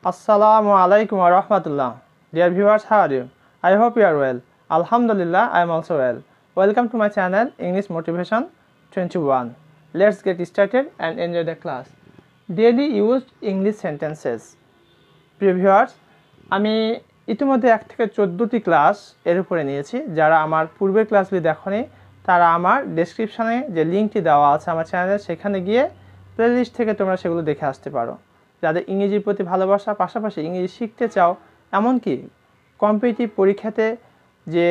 Assalamu alaikum wa rahmatullah. Dear viewers, how are you? I hope you are well. Alhamdulillah, I am also well. Welcome to my channel English Motivation 21. Let's get started and enjoy the class. Daily used English sentences. প্রিয় viewers, আমি ইতিমধ্যে 1 থেকে 14টি class এর উপরে নিয়েছি। যারা আমার পূর্বের ক্লাসগুলি দেখোনি তারা আমার ডেসক্রিপশনে যে লিংকটি দেওয়া আছে আমার চ্যানেলে সেখানে গিয়ে প্লেলিস্ট থেকে তোমরা সেগুলো দেখে আসতে পারো। যাদের ইংরেজির প্রতি ভালোবাসা পাশাপাশি ইংরেজি শিখতে চাও, এমনকি কম্পিটিটিভ পরীক্ষাতে যে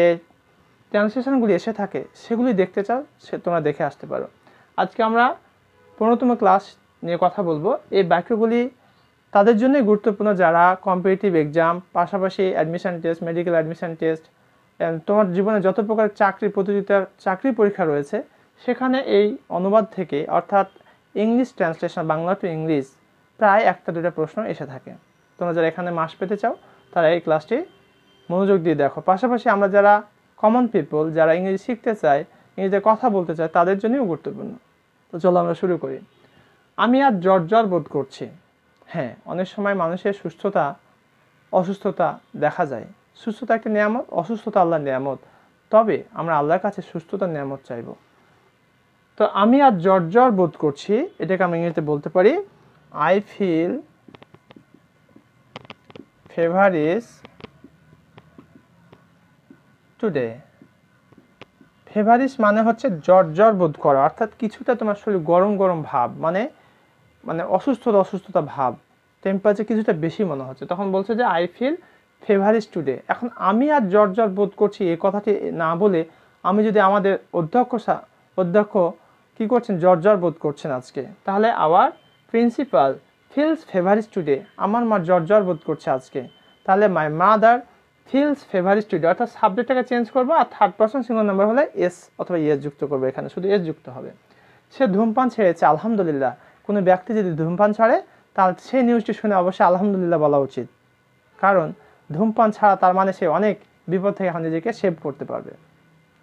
ট্রান্সলেশনগুলি এসে থাকে সেগুলি দেখতে চাও, তোমরা দেখে আসতে পারো। আজকে আমরা 15তম ক্লাস নিয়ে কথা বলবো। এই বাক্যগুলি তাদের জন্যই গুরুত্বপূর্ণ যারা কম্পিটিটিভ এক্সাম পাশাপাশি admission test, medical admission test, তোমার জীবনে যত প্রকার চাকরি পরীক্ষা রয়েছে সেখানে এই অনুবাদ থেকে অর্থাৎ English translation Bangla to English প্রায় 1-2টা প্রশ্ন এসে থাকে। তোমরা যারা এখানে মাস পেতে চাও তারা এই ক্লাসটি মনোযোগ দিয়ে দেখো। পাশাপাশি আমরা যারা কমন পিপল, যারা ইংরেজি শিখতে চায়, ইংরেজিতে কথা বলতে চায়, তাদের জন্যও গুরুত্বপূর্ণ। তো চলো আমরা শুরু করি। আমি আজ জ্বর বোধ করছি। হ্যাঁ, অনেক সময় মানুষের অসুস্থতা দেখা যায়। সুস্থতা একটা নিয়ামত, অসুস্থতা আল্লাহর নিয়ামত। তবে আমরা আল্লাহর কাছে সুস্থতার নিয়ামত চাইব। তো আমি আজ জ্বর বোধ করছি, এটাকে আমরা ইংরেজিতে বলতে পারি I feel feverish today. Feverish মানে হচ্ছে জ্বর বোধ করা, অর্থাৎ কিছুটা তোমার শরীর গরম ভাব, মানে অসুস্থতা ভাব, টেম্পারেচার কিছুটা বেশি মনে হচ্ছে, তখন বলছে যে আই ফিল ফেভারিশ টুডে। এখন আমি আর জ্বর বোধ করছি এই কথাটি না বলে আমি যদি আমাদের অধ্যক্ষ কি করছেন, জ্বর বোধ করছেন আজকে, তাহলে hour principal feels feverish today, আমার মা জ্বর বোধ করছে আজকে, তাহলে my mother feels feverish today, অর্থাৎ সাবজেক্টটাকে চেঞ্জ করবো আর থার্ড পারসন সিঙ্গুলার নাম্বার হলে এস অথবা ইয়েস যুক্ত করবো। এখানে শুধু এস যুক্ত হবে। সে ধূমপান ছেড়েছে, আলহামদুলিল্লাহ। কোনো ব্যক্তি যদি ধূমপান ছাড়ে তাহলে সেই নিউজটি শুনে অবশ্যই আলহামদুলিল্লাহ বলা উচিত, কারণ ধূমপান ছাড়া তার মানে সে অনেক বিপদ থেকে এখন নিজেকে সেভ করতে পারবে।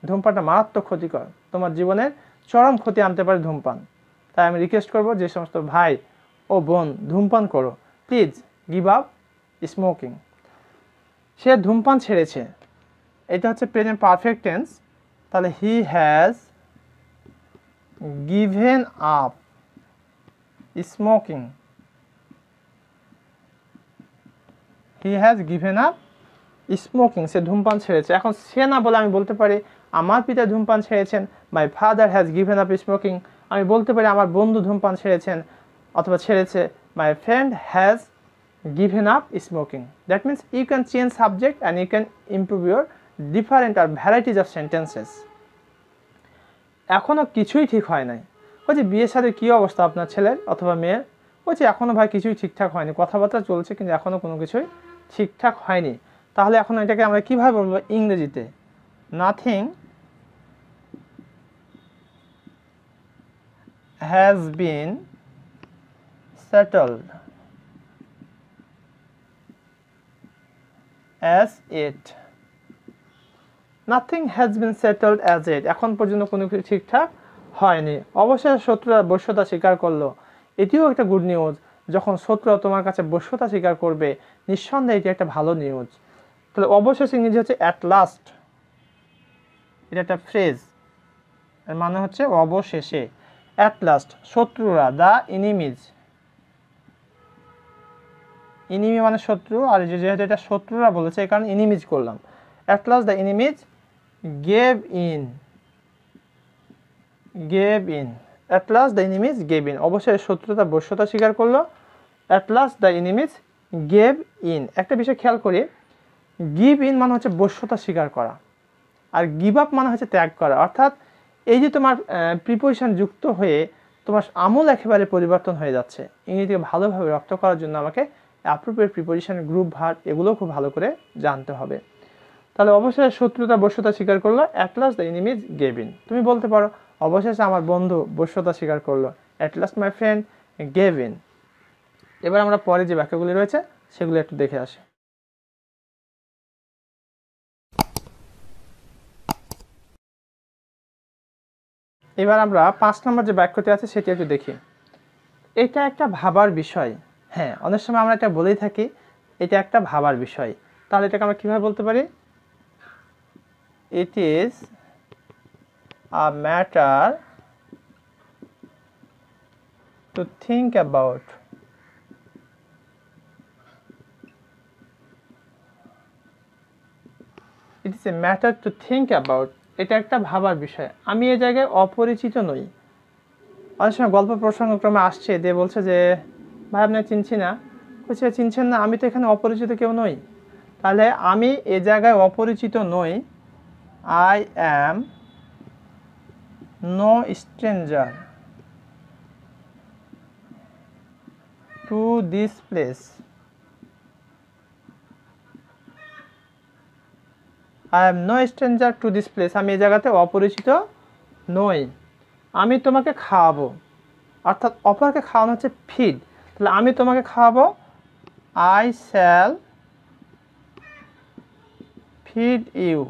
ধূমপানটা মারাত্মক ক্ষতিকর, তোমার জীবনের চরম ক্ষতি আনতে পারে ধূমপান। তাই আমি রিকোয়েস্ট করব যে সমস্ত ভাই ও বোন ধূমপান করো, প্লিজ গিভ আপ স্মোকিং। সে ধূমপান ছেড়েছে, এটা হচ্ছে প্রেজেন্ট পারফেক্ট টেন্স। তাহলে he has given up smoking. He has given up smoking, সে ধূমপান ছেড়েছে। এখন সে না বলে আমি বলতে পারি আমার পিতা ধূমপান ছেড়েছেন, my father has given up smoking. আমি বলতে পারি আমার বন্ধু ধূমপান ছেড়েছেন অথবা ছেড়েছে, my friend has given up smoking. That means you can change subject and you can improve your different or varieties of sentences. এখনো কিছুই ঠিক হয় নাই। ওই যে বিয়ের সাথে কী অবস্থা আপনার ছেলের অথবা মেয়ের, ওই যে এখনও ভাই কিছুই ঠিকঠাক হয়নি, কথাবার্তা চলছে কিন্তু এখনও কোনো কিছুই ঠিকঠাক হয়নি। তাহলে এখন এটাকে আমরা কীভাবে বলবো ইংরেজিতে? Nothing has been settled as it. Nothing has been settled as it. এখন পর্যন্ত কোনো কিছু ঠিকঠাক হয়নি। অবশ্যই শত্রুরা বশ্যতা স্বীকার করলো, এটিও একটা গুড নিউজ। যখন শত্রুরা তোমার কাছে বশ্যতা স্বীকার করবে নিঃসন্দেহে এটি একটা ভালো নিউজ। তাহলে অবশেষ ইংরেজি হচ্ছে অ্যাট লাস্ট, এটা একটা ফ্রেজ, এর মানে হচ্ছে অবশেষে। অ্যাট লাস্ট শত্রুরা, দ্য এনিমিজ, এনিমি মানে শত্রু, আর যেহেতু এটা শত্রুরা বলেছে এই কারণে এনিমিজ করলাম। At last the enemies gave in. At last the enemies gave in, অবশ্যই শত্রুতা বশ্যতা স্বীকার করলো। At last the enemies gave in. একটা বিষয় খেয়াল করি, গিভ ইন মানে হচ্ছে বশ্যতা স্বীকার করা, আর গিভ আপ মানে হচ্ছে ত্যাগ করা। অর্থাৎ এই যে তোমার প্রিপোজিশন যুক্ত হয়ে তোমার আমল একেবারে পরিবর্তন হয়ে যাচ্ছে। ইংরেজিকে ভালোভাবে রপ্ত করার জন্য আমাকে অ্যাপ্রোপ্রিয়েট প্রিপোজিশন, গ্রুপ ভার্ব এগুলো খুব ভালো করে জানতে হবে। তাহলে অবশ্যই শত্রুতা বশ্যতা স্বীকার করলো, at last the enemies gave in. তুমি বলতে পারো অবশেষে আমার বন্ধু বশ্যতা স্বীকার করলো, at last my friend gave in. এবার আমরা পরে যে বাক্যগুলি রয়েছে সেগুলো একটু দেখে আসি। এবার আমরা 5 নম্বর যে বাক্যটি আছে সেটি একটু দেখি। এটা একটা ভাবার বিষয়। হ্যাঁ, অনেক সময় আমরা এটা বলেই থাকি, এটা একটা ভাবার বিষয়। তাহলে এটাকে আমরা কীভাবে বলতে পারি? It is a matter to think about. It is a matter to think about. এটা একটা ভাবার বিষয়। আমি এই জায়গায় অপরিচিত নই। অনেক সময় গল্প প্রসঙ্গক্রমে আসছে, দিয়ে বলছে যে ভাই আপনাকে চিনছি না। বলছে চিনছেন না, আমি তো এখানে অপরিচিত কেউ নই। তাহলে আমি এ জায়গায় অপরিচিত নই। I am no stranger to this place. I am no stranger to this place. আমি এই জায়গাতে অপরিচিত নই। আমি তোমাকে খাওয়াবো, অর্থাৎ অপরকে খাওয়ানো হচ্ছে ফিড। তাহলে আমি তোমাকে খাওয়াবো, আই শ্যাল ফিড ইউ।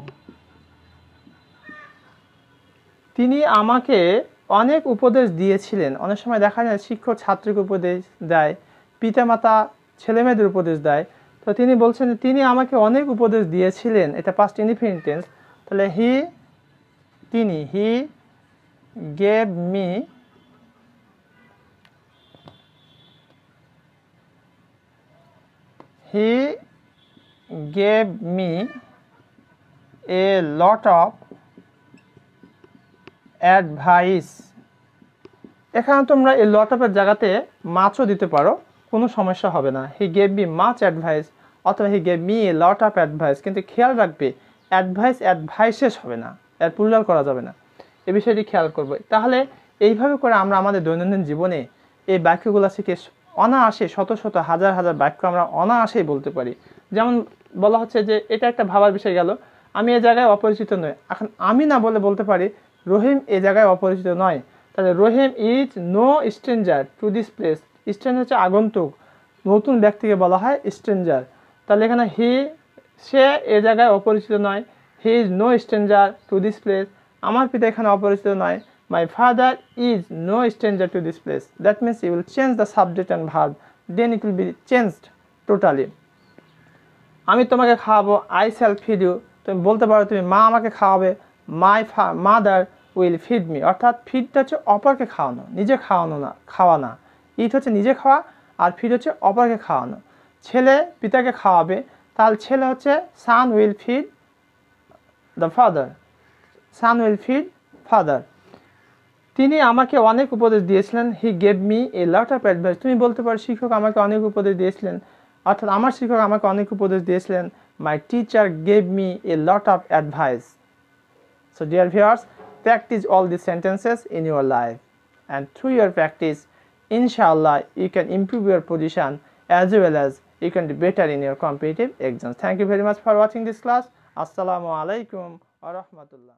তিনি আমাকে অনেক উপদেশ দিয়েছিলেন। অনেক সময় দেখা যায় শিক্ষক ছাত্রকে উপদেশ দেয়, পিতামাতা ছেলেমেয়েদের উপদেশ দেয়। তো তিনি বলছেন যে তিনি আমাকে অনেক উপদেশ দিয়েছিলেন, এটা পাস্ট ইনডিফিনিট টেন্স। তাহলে তিনি হি gave me a lot of advice. এখানে তোমরা এই লট অফের জায়গাতে মাছও দিতে পারো, কোনো সমস্যা হবে না। He gave me much advice অথবা he gave me a lot of advice. কিন্তু খেয়াল রাখবে অ্যাডভাইসেস হবে না, এর প্লুরাল করা যাবে না। এই বিষয়টি খেয়াল করবে। তাহলে এইভাবে করে আমরা আমাদের দৈনন্দিন জীবনে এই বাক্যগুলো শিখে অনায়াসে শত শত হাজার হাজার বাক্য আমরা অনায়াসেই বলতে পারি। যেমন বলা হচ্ছে যে এটা একটা ভাবার বিষয় গেল, আমি এ জায়গায় অপরিচিত নই। এখন আমি না বলতে পারি রহিম এ জায়গায় অপরিচিত নয়। তাহলে Rahim is no stranger to this place. Stranger হচ্ছে আগন্তুক, নতুন ব্যক্তিকে বলা হয় স্ট্রেঞ্জার। তাহলে এখানে সে এ জায়গায় অপরিচিত নয়। He is no stranger to this place. আমার পিতা এখানে অপরিচিত নয়। My father is no stranger to this place. That means you will change the subject and verb, then it will be changed totally. আমি তোমাকে খাওয়াবো, আই শ্যাল ফিড ইউ। তুমি বলতে পারো তুমি মা আমাকে খাওয়াবে, my mother will feed me. অর্থাৎ ফিডটা হচ্ছে অপরকে খাওয়ানো, নিজে খাওয়া না। ইট হচ্ছে নিজে খাওয়া, আর ফিড হচ্ছে অপরকে খাওয়ানো। ছেলে পিতাকে খাওয়াবে, তাহলে ছেলে হচ্ছে son will feed the father. Son will feed father. তিনি আমাকে অনেক উপদেশ দিয়েছিলেন। He gave me a lot of advice. তুমি বলতে পারো শিক্ষক আমাকে অনেক উপদেশ দিয়েছিলেন, অর্থাৎ আমার শিক্ষক আমাকে অনেক উপদেশ দিয়েছিলেন। My teacher gave me a lot of advice. So dear viewers, practice all these sentences in your life, and through your practice, inshallah, you can improve your position as well as you can do better in your competitive exams. Thank you very much for watching this class. Assalamu alaikum wa rahmatullah.